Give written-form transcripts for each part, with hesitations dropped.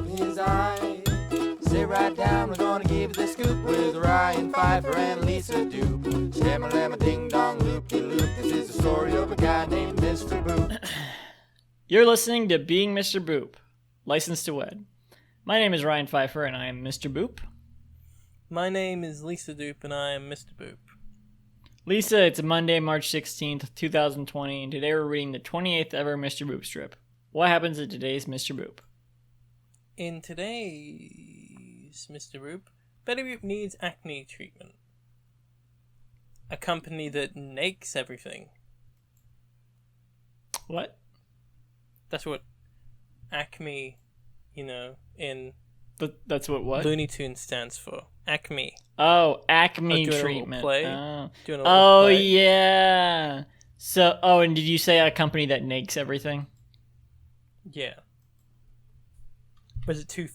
of his eye. Sit right down, we're gonna give you the scoop with Ryan Pfeiffer and Lisa Doop. Shama-lama ding-dong, loop-de-loop. This is the story of a guy named Mr. Boop. You're listening to Being Mr. Boop, Licensed to Wed. My name is Ryan Pfeiffer, and I am Mr. Boop. My name is Lisa Doop, and I am Mr. Boop. Lisa, it's Monday, March 16th, 2020, and today we're reading the 28th ever Mr. Boop strip. What happens in today's Mr. Boop? In today's Mr. Boop, Betty Boop needs acne treatment. A company that nakes everything. What? That's what Acme, in That's what? Looney Tunes stands for. Acme. Oh, acne doing a little treatment. play. Oh, Doing a little play. Yeah. So, and did you say a company that nakes everything? Yeah. Was it two?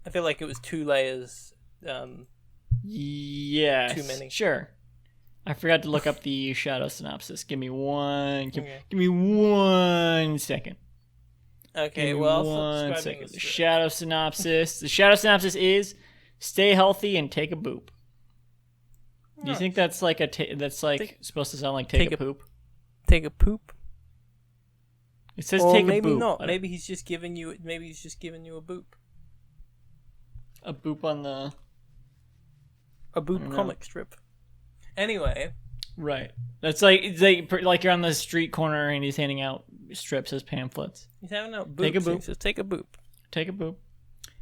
I feel like it was 2 layers. Yes. Too many. Sure. I forgot to look up the shadow synopsis. Give me one. Give Okay. me 1 second. Okay, Give me well, one I'll stop second. The describing shadow synopsis. The shadow synopsis is: stay healthy and take a boop. Do you think that's like supposed to sound like take a poop? Take a poop. It says Or take maybe a boop. not. Maybe he's just giving you. Maybe he's just giving you a boop. A boop on the A boop comic strip. Anyway. right. That's like it's like you're on the street corner and he's handing out strips as pamphlets. He's having out boops. Take a boop. He says, take a boop. Take a boop.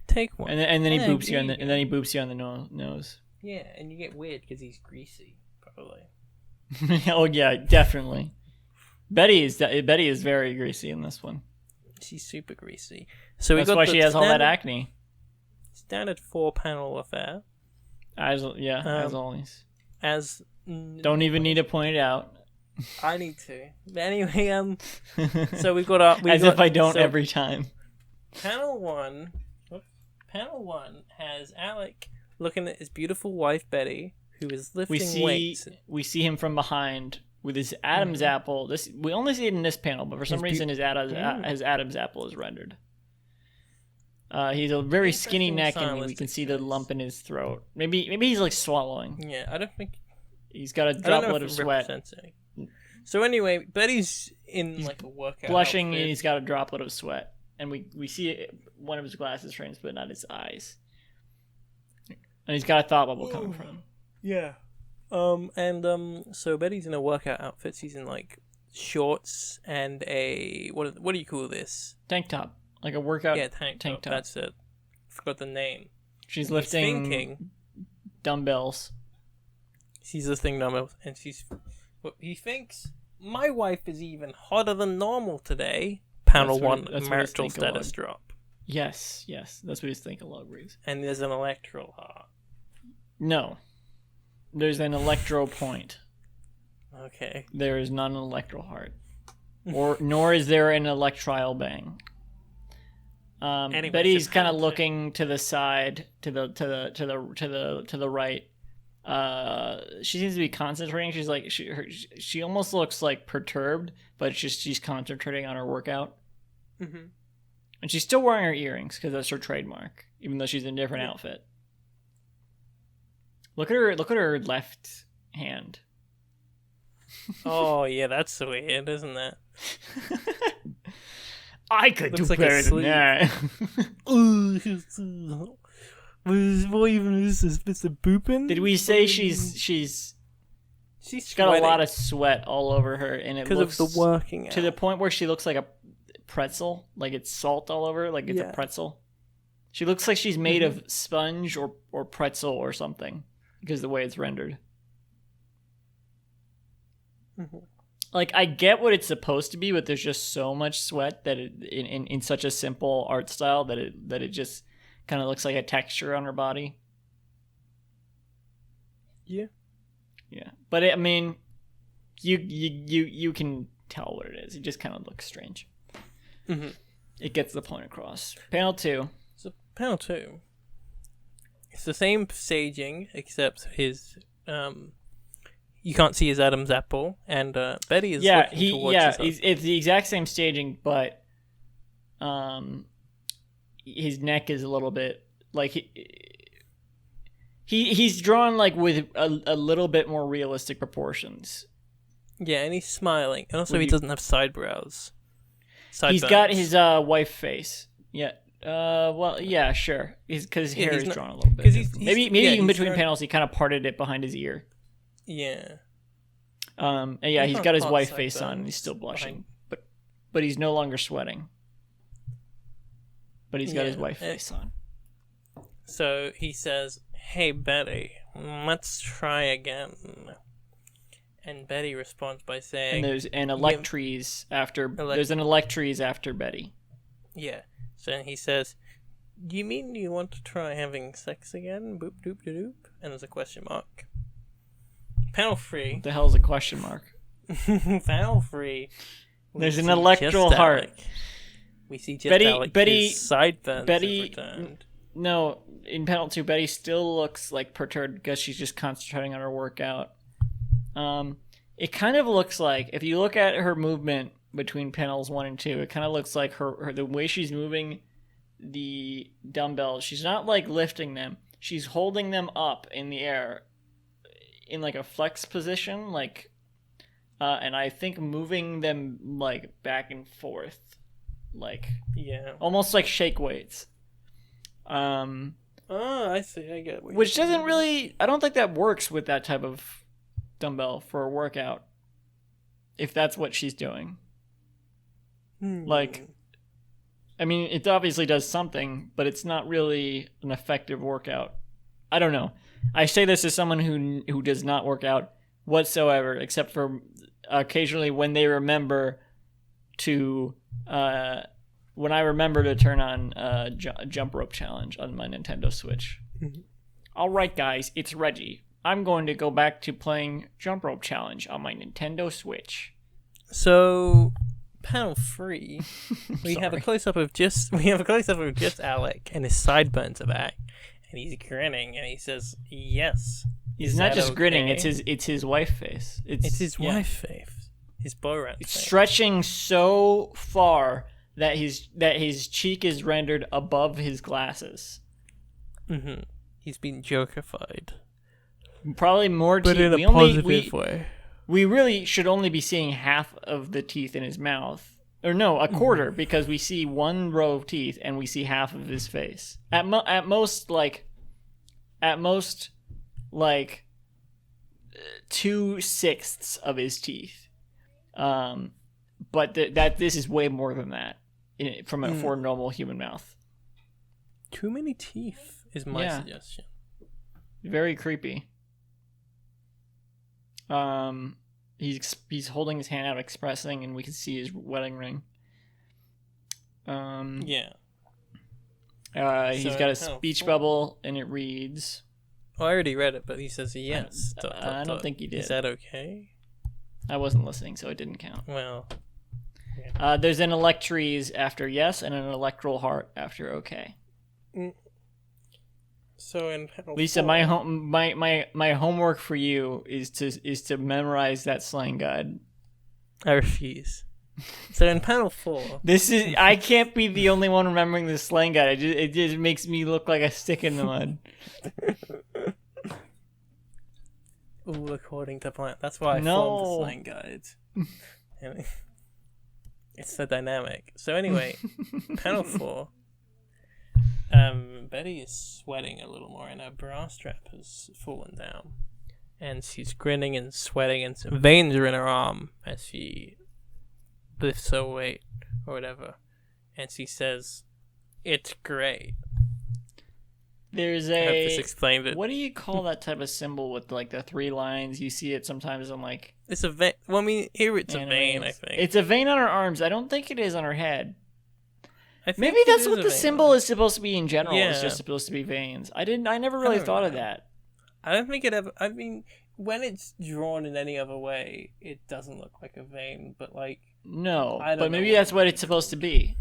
Take one. And then he Yeah, boops you there on you the and then he boops you on the nose. Yeah, and you get weird because he's greasy, probably. Oh yeah, definitely. Betty is very greasy in this one. She's super greasy. So That's why she has all that acne. Standard 4-panel affair. As always. As Don't even need to point it out. I need to. But anyway, so we've got our. If I don't every time. Panel one has Alec looking at his beautiful wife Betty, who is lifting weights. We see him from behind with his Adam's apple. We only see it in this panel, but for some reason his Adam's apple is rendered. He's a very skinny neck, and we can see the lump in his throat. Maybe he's like swallowing. Yeah, I don't think he's got a droplet of sweat. So anyway, Betty's in like a workout Blushing, outfit. and he's got a droplet of sweat, and we see one of his glasses frames, but not his eyes. And he's got a thought bubble coming from him. Yeah. So Betty's in a workout outfit. She's in like shorts and a what do you call this? Tank top, like a workout. Yeah, tank top. That's it. Forgot the name. She's He's lifting thinking. dumbbells. She's lifting dumbbells, and he thinks my wife is even hotter than normal today. Panel one, marital status drop. Yes, that's what his thinking log reads. And there's an electoral heart. No. There's an electro point. Okay. There is not an electral heart. Nor is there an electrile bang. Anyway, Betty's kind of looking to the side, to the right. She seems to be concentrating. She's like she almost looks like perturbed, but it's just she's concentrating on her workout. Mm-hmm. And she's still wearing her earrings because that's her trademark, even though she's in a different outfit. Look at her left hand. Oh yeah, that's weird, isn't it? I could Looks do like better than that. What even is this? Mr. Boopin? Did we say she's got a lot of sweat all over her, and it looks of the working out. to the point where she looks like a pretzel, like it's salt all over, like it's a pretzel. She looks like she's made of sponge or pretzel or something because of the way it's rendered. Mm-hmm. Like I get what it's supposed to be, but there's just so much sweat that in such a simple art style that it just kind of looks like a texture on her body. Yeah. But I mean, you can tell what it is. It just kind of looks strange. Mm-hmm. It gets the point across. Panel 2. So panel 2. It's the same staging except his you can't see his Adam's apple, and Betty is looking towards his it's the exact same staging, but his neck is a little bit like he's drawn like with a little bit more realistic proportions. Yeah, and he's smiling, and also he doesn't have sidebrows. He's got his wife face. Yeah. Well, yeah, sure. Because his hair is drawn a little bit. Maybe even between panels, he kind of parted it behind his ear. Yeah. And yeah, he's got his wife face on, and he's still blushing, but he's no longer sweating. But he's got his wife face on. So he says, "Hey Betty, let's try again." And Betty responds by saying, "And there's an Electries after. There's an Electries after Betty." Yeah. So he says, "Do you mean you want to try having sex again?" Boop doop doop doop. And there's a question mark. Panel 3. What the hell's a question mark? Panel 3. There's an electoral heart. Alec. We see just Alec. His sideburns have returned. No, in panel 2, Betty still looks like perturbed because she's just concentrating on her workout. It kind of looks like, if you look at her movement between panels 1 and 2, it kind of looks like her the way she's moving the dumbbells. She's not like lifting them. She's holding them up in the air in like a flex position, like, and I think moving them like back and forth, like, yeah, almost like shake weights. Oh, I see. I get. Which doesn't really. I don't think that works with that type of dumbbell for a workout. If that's what she's doing. Like, I mean, it obviously does something, but it's not really an effective workout. I don't know. I say this as someone who does not work out whatsoever, except for occasionally when they remember to, when I remember to turn on Jump Rope Challenge on my Nintendo Switch. Mm-hmm. All right, guys, it's Reggie. I'm going to go back to playing Jump Rope Challenge on my Nintendo Switch. So, panel 3, we have a close up of just Alec, and his sideburns are back, and he's grinning, and he says, "Yes." He's not just grinning; it's his wife face. It's his wife face. His Borat face. Stretching so far that his cheek is rendered above his glasses. Mm-hmm. He's been Joker-fied. Probably more teeth. But in a positive way. We really should only be seeing half of the teeth in his mouth. Or no, a quarter, because we see one row of teeth and we see half of his face. At most, 2/6 of his teeth. But this is way more than that for a normal human mouth. Too many teeth is my suggestion. Very creepy. He's holding his hand out, expressing, and we can see his wedding ring. Yeah. He's got a speech bubble, and it reads. Oh, I already read it, but he says yes. I don't think he did. Is that okay? I wasn't listening, so it didn't count. Well. Yeah. There's an Electries after yes, and an electoral heart after okay. So in panel Lisa, 4, my homework for you is to memorize that slang guide. I refuse. So in panel 4, I can't be the only one remembering the slang guide. It just makes me look like a stick in the mud. All according to plan. That's why I formed the slang guides. It's so dynamic. So anyway, panel 4. Betty is sweating a little more, and her bra strap has fallen down, and she's grinning and sweating, and some veins are in her arm as she lifts her weight or whatever, and she says, "It's great." There's I hope this explained it. What do you call that type of symbol with like the 3 lines? You see it sometimes on like. It's a vein. Well, I mean, here it's a vein. I think it's a vein on her arms. I don't think it is on her head. Maybe think that's what the symbol is supposed to be in general. Yeah. It's just supposed to be veins. I never really thought of that. I don't think it ever. I mean, when it's drawn in any other way, it doesn't look like a vein. But like, no, but maybe that's what it's supposed to be.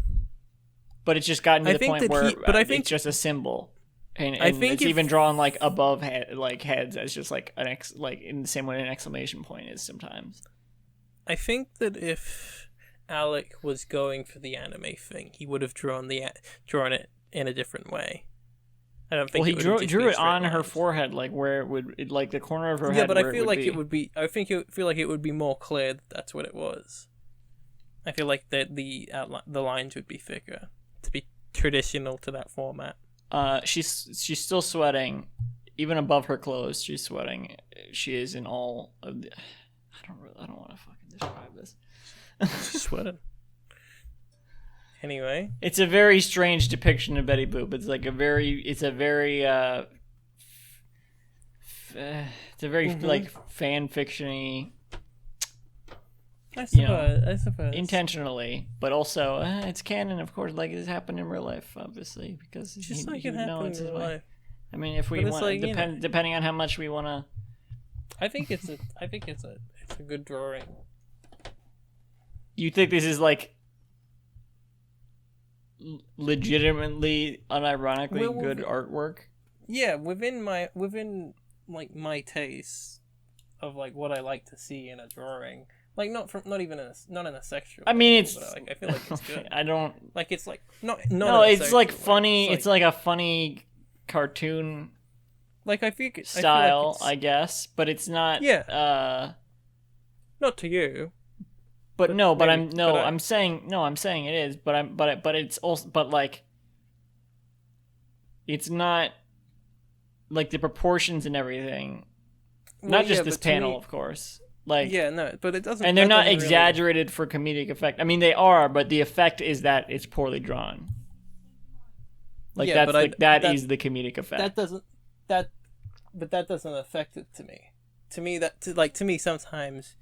But it's just gotten to the point where it's just a symbol, and I think it's even drawn like above heads as just like an like in the same way an exclamation point is sometimes. I think that if Alec was going for the anime thing, he would have drawn it in a different way. I don't think. Well, he it would just drew be it straight on her lines. forehead, like where it would, like the corner of her head. Yeah, but I where feel like be. it would be. I feel like it would be more clear that that's what it was. I feel like that the lines would be thicker to be traditional to that format. She's still sweating, even above her clothes. She's sweating. She is in all of the. I don't want to fucking describe this. She's sweating. Anyway, it's a very strange depiction of Betty Boop. It's like a very like fan fiction-y. I suppose. Intentionally, but also it's canon, of course. Like it's happened in real life, obviously, because just like it happened in real life. I mean, if we want, like, depending on how much we want to. I think it's a good drawing. You think this is like legitimately, unironically good artwork? Yeah, within my taste of like what I like to see in a drawing. Like not in a sexual. I mean, it's. But, like, I feel like it's good. I don't. Like it's like not. No, it's like funny. It's like a funny cartoon. Like I feel style, I guess, but it's not. Yeah. Not to you. I'm saying it is, but it's also, but like, it's not like the proportions and everything. Not just this panel, of course. Like, yeah, no, but it doesn't. And they're not exaggerated for comedic effect. I mean, they are, but the effect is that it's poorly drawn. Like that is the comedic effect. But that doesn't affect it to me. To me, sometimes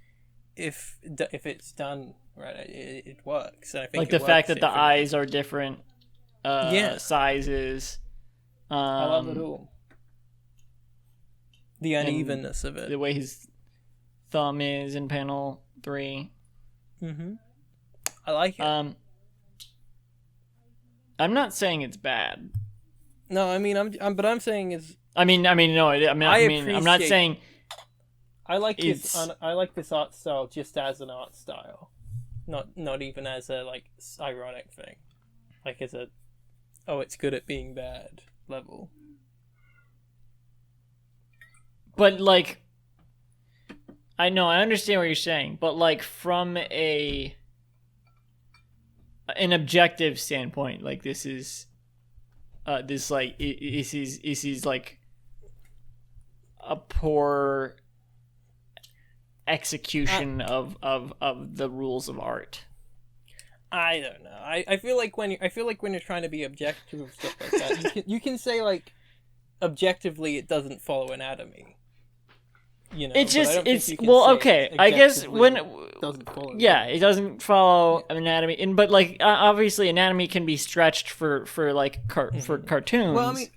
if it's done right, it works. And I think like the fact that the eyes are different sizes. I love it all. The unevenness of it. The way his thumb is in panel 3. Mm-hmm. I like it. I'm not saying it's bad. No, I mean, I'm saying is. I'm not saying. I like this. I like this art style just as an art style, not even as a like ironic thing, like as a, it's good at being bad level. But like, I know, I understand what you're saying, but like from an objective standpoint, like this is like this is like a poor execution of the rules of art. I don't know. I feel like when you're trying to be objective and stuff like that, you can say like objectively it doesn't follow anatomy. You know, I guess when it doesn't follow. Yeah, it doesn't follow anatomy, but like obviously anatomy can be stretched for like for cartoons. Well, I mean,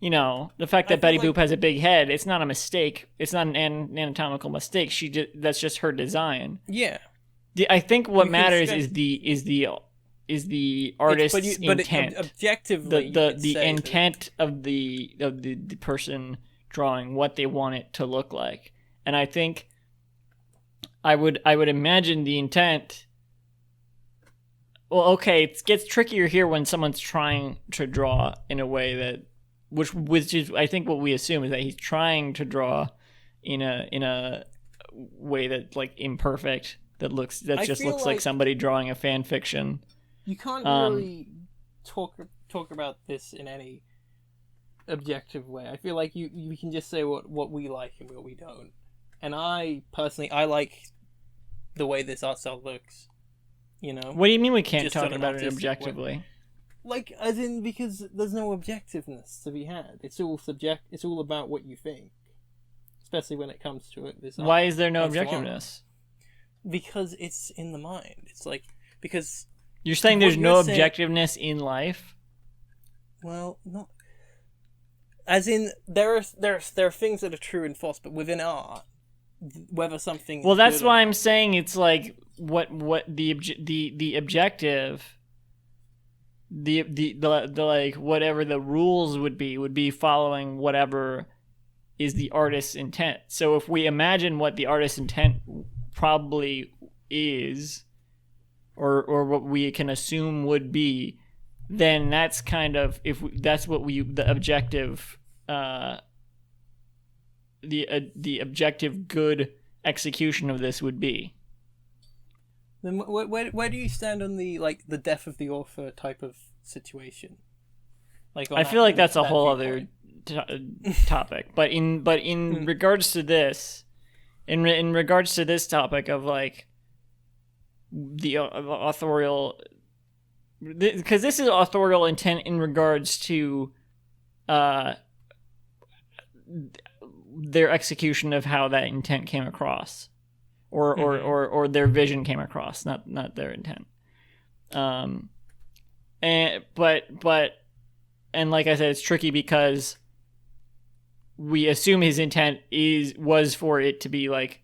you know, the fact that Betty Boop has a big head, it's not a mistake. It's not an anatomical mistake. That's just her design. Yeah. I think what matters is the artist's intent. Objectively, the intent of the person drawing, what they want it to look like. And I think I would imagine the intent. Well, okay, it gets trickier here when someone's trying to draw in a way that, which is I think what we assume is that he's trying to draw in a way that's like imperfect, that looks like somebody drawing a fan fiction. You can't really talk about this in any objective way. I feel like you can just say what we like and what we don't. And I personally like the way this art style looks. You know. What do you mean we can't talk about it objectively? Way. Like, as in, because there's no objectiveness to be had. It's all It's all about what you think, especially when it comes to it. Why is there no objectiveness? Because it's in the mind. It's like because you're saying there's no objectiveness in life. Well, not. As in, there are things that are true and false, but within art, whether something. Well, that's why I'm saying it's like what the objective, the like whatever the rules would be following whatever is the artist's intent. So if we imagine what the artist's intent probably is, or what we can assume would be, then that's kind of that's what the objective the objective good execution of this would be. Then where do you stand on the death of the author type of situation? I feel like that's a whole other topic, but in regards to this, in regards to this topic of like the authorial, because this is authorial intent in regards to their execution of how that intent came across, or their vision came across, not their intent. And like I said, it's tricky because we assume his intent was for it to be like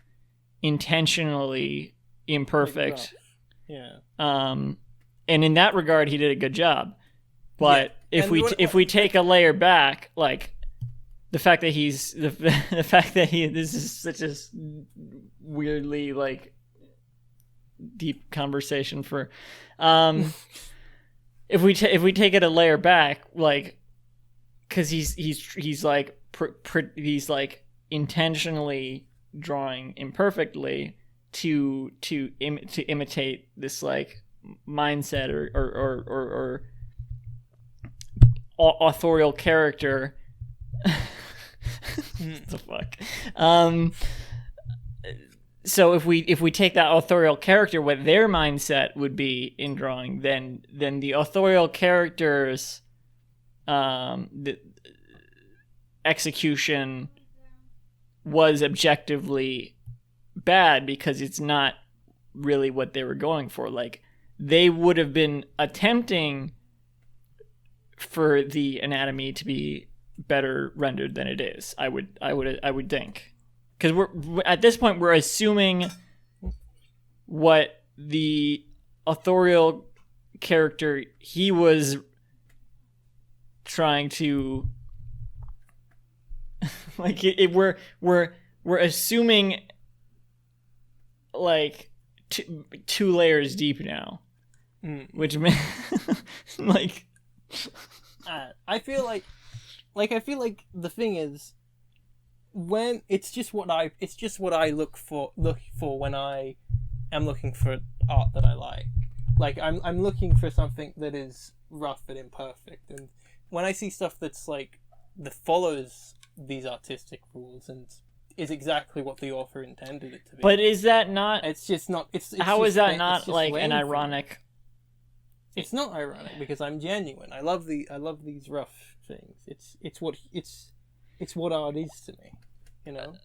intentionally imperfect. Yeah. And in that regard, he did a good job. But if we take a layer back, like the fact that this is such a weirdly like deep conversation for, if we take it a layer back, like, because he's like intentionally drawing imperfectly to imitate this like mindset or authorial character. What the fuck? So if we take that authorial character, what their mindset would be in drawing, then the authorial character's the execution was objectively bad because it's not really what they were going for. Like, they would have been attempting for the anatomy to be better rendered than it is. I would think, because we're at this point we're assuming what the authorial character he was trying to like we're assuming like two layers deep now, which like I feel like the thing is, when it's just what I look for when I am looking for art that I like. Like I'm looking for something that is rough and imperfect, and when I see stuff that's like that follows these artistic rules and is exactly what the author intended it to be. But is that not? It's just not. It's how is that not like an ironic? It's not ironic because I'm genuine. I love these rough things. It's what art is to me. You know,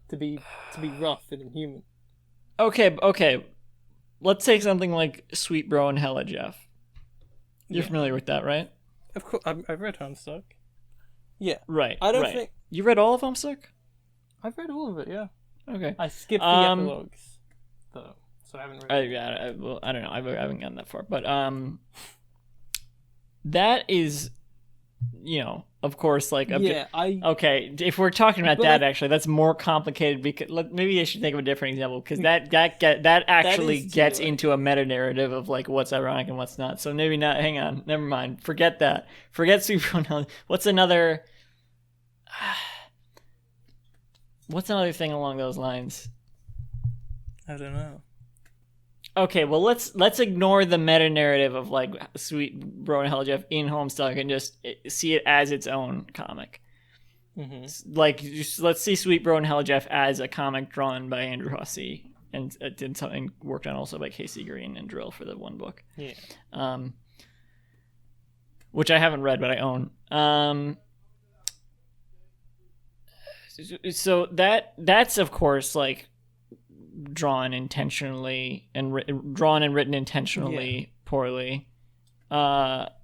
to be rough and inhuman. Okay. Let's take something like Sweet Bro and Hella Jeff. You're familiar with that, right? Of course, I've read Homestuck. Yeah. Right. I don't think you read all of Homestuck. I've read all of it. Yeah. Okay. I skipped the epilogues, though, so I haven't read. I don't know. I haven't gotten that far, but that is, of course, like okay. If we're talking about that, actually, that's more complicated because maybe I should think of a different example because that actually gets into a meta narrative of like what's ironic and what's not. So maybe not. Hang on, never mind. Forget that. Forget Super. What's another? What's another thing along those lines? I don't know. Okay, well let's ignore the meta narrative of like Sweet Bro and Hella Jeff in Homestuck and just see it as its own comic. Mm-hmm. Like, let's see Sweet Bro and Hella Jeff as a comic drawn by Andrew Hussey and did something worked on also by Casey Green and Drill for the one book. Yeah. Which I haven't read, but I own. So that's of course like drawn intentionally and written intentionally poorly, not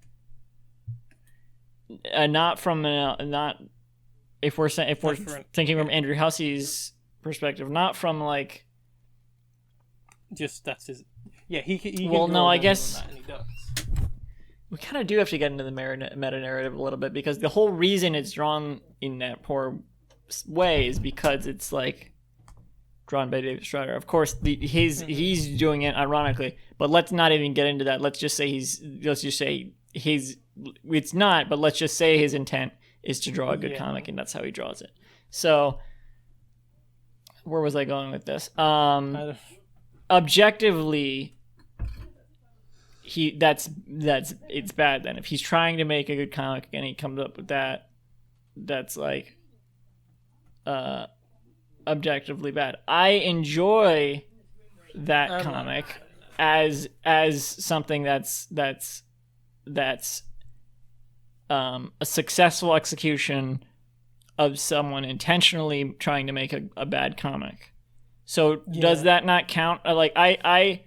if we're thinking from Andrew Hussey's perspective, not from like just that's his. Yeah, he well, no, I guess that, and he does. We kind of do have to get into the meta narrative a little bit because the whole reason it's drawn in that poor way is because it's like drawn by David Strider. Of course, he's doing it ironically, but let's not even get into that. Let's just say it's not, but let's just say his intent is to draw a good comic, and that's how he draws it. So where was I going with this? Objectively, that's it's bad then. If he's trying to make a good comic and he comes up with that, that's like objectively bad. I enjoy that comic as something that's a successful execution of someone intentionally trying to make a bad comic. So does that not count? Like I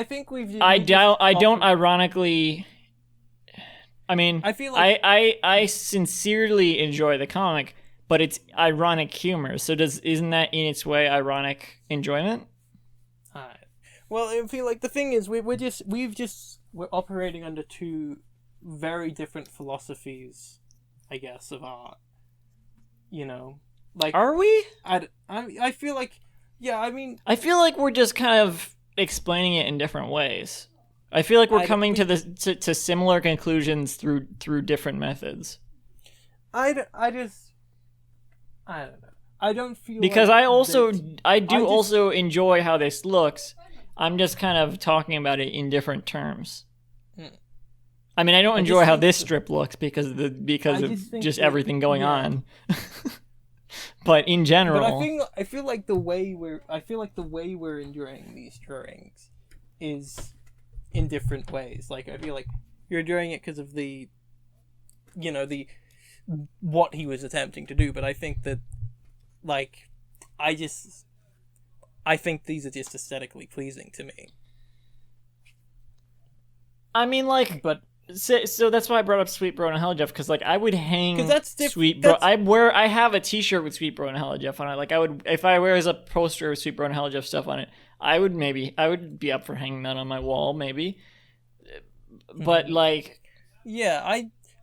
think I don't ironically. I mean, I feel like I sincerely enjoy the comic, but it's ironic humor. So isn't that in its way ironic enjoyment? Well, I feel like the thing is we're operating under two very different philosophies, I guess, of art. You know, like, are we? I feel like, yeah. I mean, I feel like we're just kind of explaining it in different ways. I feel like we're coming to similar conclusions through different methods. I don't know. I don't feel because like I also enjoy how this looks. I'm just kind of talking about it in different terms. I mean, I don't enjoy how this strip looks because of everything going on. But in general, but I feel like the way we're enjoying these drawings is in different ways. Like, I feel like you're enjoying it because of the what he was attempting to do. But I think that, like, I think these are just aesthetically pleasing to me. I mean, like, but so that's why I brought up Sweet Bro and Hella Jeff, because like I would hang Sweet Bro. That's... I have a T-shirt with Sweet Bro and Hella Jeff on it. Like, I would, if I wear as a poster of Sweet Bro and Hella Jeff stuff on it, I would be up for hanging that on my wall, maybe. But like, yeah,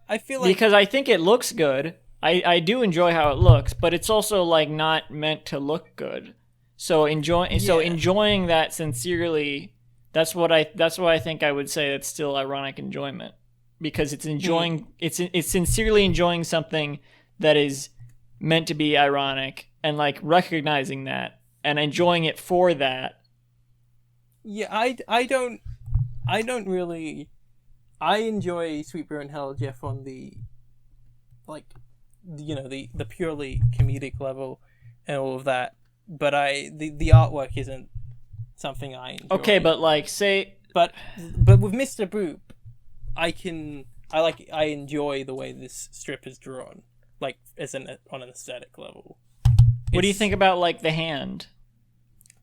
I feel like, because I think it looks good. I do enjoy how it looks, but it's also like not meant to look good. So enjoying that sincerely, that's why I think I would say it's still ironic enjoyment, because it's enjoying it's sincerely enjoying something that is meant to be ironic, and like recognizing that and enjoying it for that. Yeah, I don't really. I enjoy Sweet Bro and Hell Jeff on the, like, the purely comedic level and all of that. But the artwork isn't something I enjoy. Okay, but like, say, but with Mr. Boop, I enjoy the way this strip is drawn, like, on an aesthetic level. What do you think about like the hand?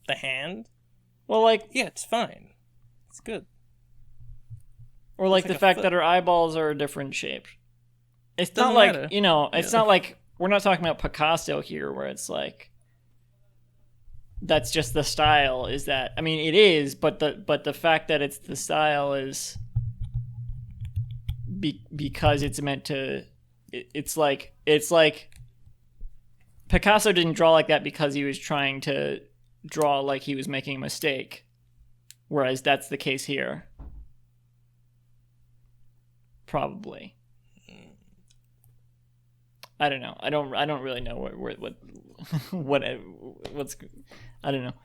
The hand? Well, like, yeah, it's fine. It's good. Or like the fact that her eyeballs are a different shape. It's not like, it's not like, we're not talking about Picasso here, where it's like, that's just the style. Is that? I mean, it is, but the fact that it's the style is because it's meant to. It's like Picasso didn't draw like that because he was trying to draw like he was making a mistake, whereas that's the case here. Probably. I don't know. I don't really know what's. I don't know.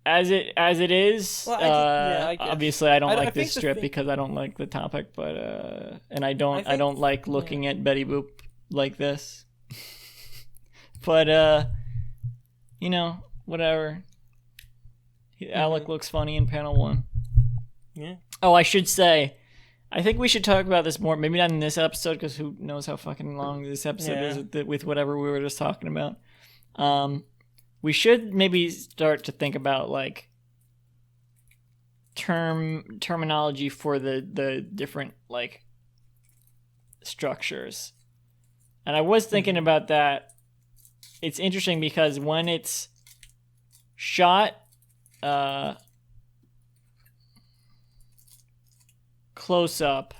As it is. Well, I obviously, I don't like this strip because I don't like the topic, but and I don't like looking at Betty Boop like this. But whatever. Alec looks funny in panel 1. Yeah. Oh, I should say, I think we should talk about this more. Maybe not in this episode, because who knows how fucking long this episode is with whatever we were just talking about. We should maybe start to think about like terminology for the different like structures. And I was thinking about that. It's interesting because when it's shot close up,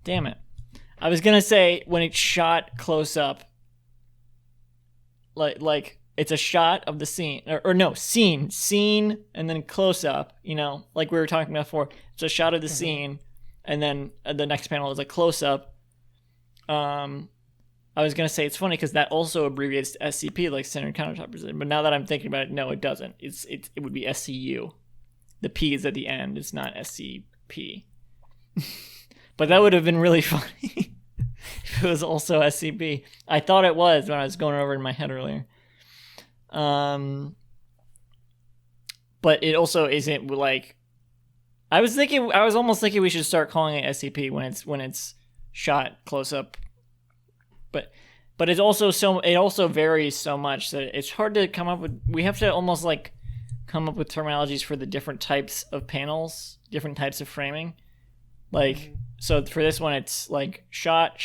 damn it. I was gonna say when it's shot close up, like it's a shot of the scene, or no, scene, and then close up, like we were talking about before. It's a shot of the scene, and then the next panel is a close up. I was going to say it's funny because that also abbreviates to SCP, like standard countertop precision, but now that I'm thinking about it, no, it doesn't. It would be SCU. The P is at the end. It's not SCP. But that would have been really funny if it was also SCP. I thought it was when I was going over it in my head earlier. But it also isn't like. I was almost thinking we should start calling it SCP when it's shot close up. But it also varies so much that it's hard to come up with. We have to almost like come up with terminologies for the different types of panels, different types of framing. Like, so for this one, it's like shot,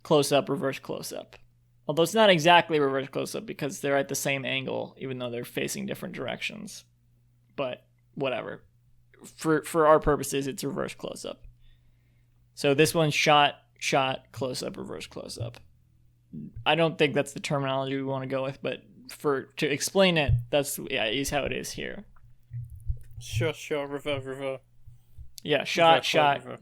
close up, reverse close up. Although it's not exactly reverse close up because they're at the same angle, even though they're facing different directions. But whatever. For our purposes, it's reverse close up. So this one's shot, close up, reverse close up. I don't think that's the terminology we want to go with, but to explain it, is how it is here. Sure, reverse. Yeah, shot, reverse.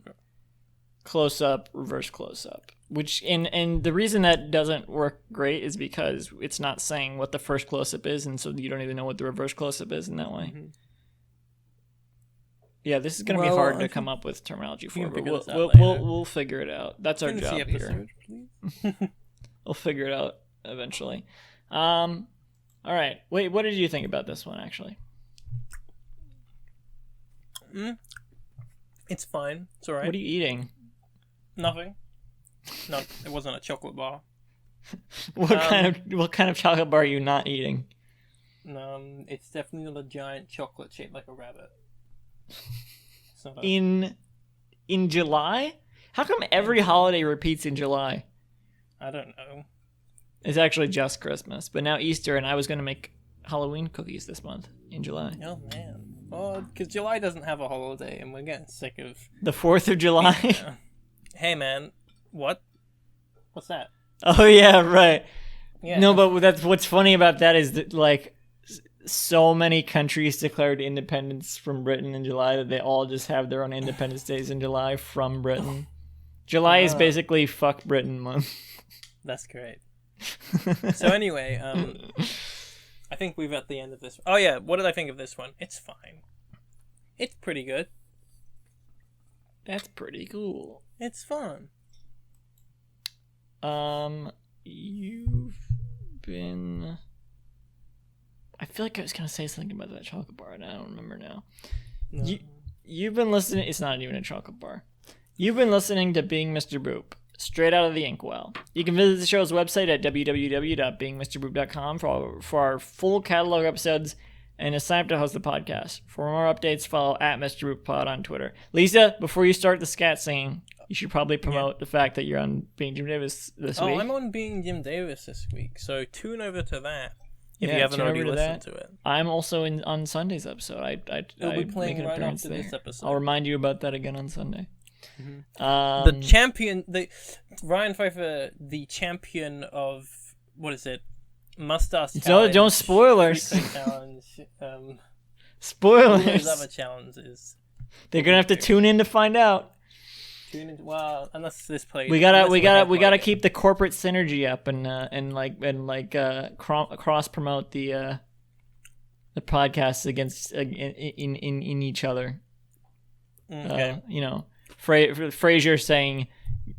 Close up, reverse close up. Which and the reason that doesn't work great is because it's not saying what the first close up is, and so you don't even know what the reverse close up is in that way. Mm-hmm. Yeah, this is going to be hard to come up with terminology for, but we'll figure it out. That's our job here. We'll figure it out eventually. All right. Wait, what did you think about this one, actually? It's fine. It's all right. What are you eating? Nothing. No, it wasn't a chocolate bar. What kind of chocolate bar are you not eating? It's definitely not a giant chocolate shaped like a rabbit. In July? How come every holiday repeats in July? I don't know. It's actually just Christmas, but now Easter, and I was going to make Halloween cookies this month in July. Oh, man. Well, because July doesn't have a holiday, and we're getting sick of... The 4th of July? Yeah. Hey, man. What? What's that? Oh, yeah, right. Yeah. No, but that's what's funny about that is that, like, so many countries declared independence from Britain in July that they all just have their own Independence Days in July from Britain. July is basically fuck Britain month. That's great. So anyway, I think we've at the end of this. Oh yeah, what did I think of this one? It's fine. It's pretty good. That's pretty cool. It's fun. You've been... I feel like I was going to say something about that chocolate bar, and I don't remember now. No. You've been listening... It's not even a chocolate bar. You've been listening to Being Mr. Boop, straight out of the inkwell. You can visit the show's website at www.beingmrboop.com for our full catalog episodes and to sign up to host the podcast. For more updates, follow at Mr. Boop Pod on Twitter. Lisa, before you start the scat singing, you should probably promote the fact that you're on Being Jim Davis this week. Oh, I'm on Being Jim Davis this week, so tune over to that. If you haven't already listened to it. I'm also on Sunday's episode. It'll be playing right after this episode. I'll remind you about that again on Sunday. Mm-hmm. The champion, Ryan Pfeiffer, the champion of, what is it? Mustache challenge. Don't spoilers. Challenge. Spoilers. Those other challenges. They're gonna have to tune in to find out. Well, unless this plays. We gotta keep the corporate synergy up and cross promote the podcasts against in each other. Okay. Frasier saying,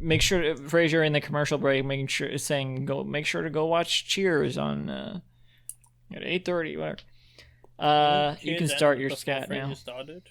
Frasier in the commercial break make sure to go watch Cheers on at 8:30. Whatever. You can start your scat now. Started.